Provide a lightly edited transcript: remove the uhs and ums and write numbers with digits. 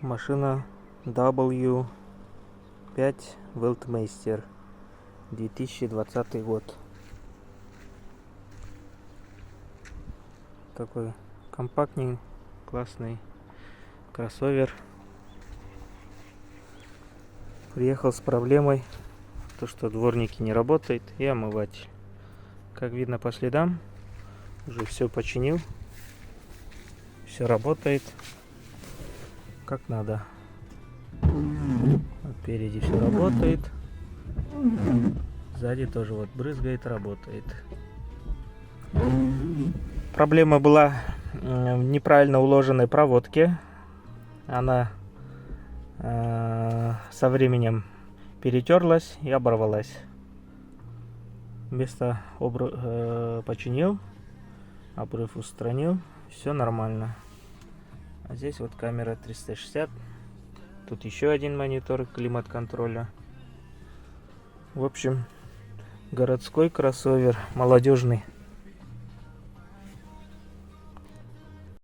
Машина W5 Weltmeister, 2020 год. Такой компактный, классный кроссовер. Приехал с проблемой, то что дворники не работает и омыватель. Как видно по следам, уже все починил, все работает как надо. Вот впереди все работает, сзади тоже вот брызгает, работает. Проблема была в неправильно уложенной проводке. Она со временем перетерлась и оборвалась. Место починил, обрыв устранил, все нормально. А здесь вот камера 360. Тут еще один монитор климат-контроля. В общем, городской кроссовер молодежный.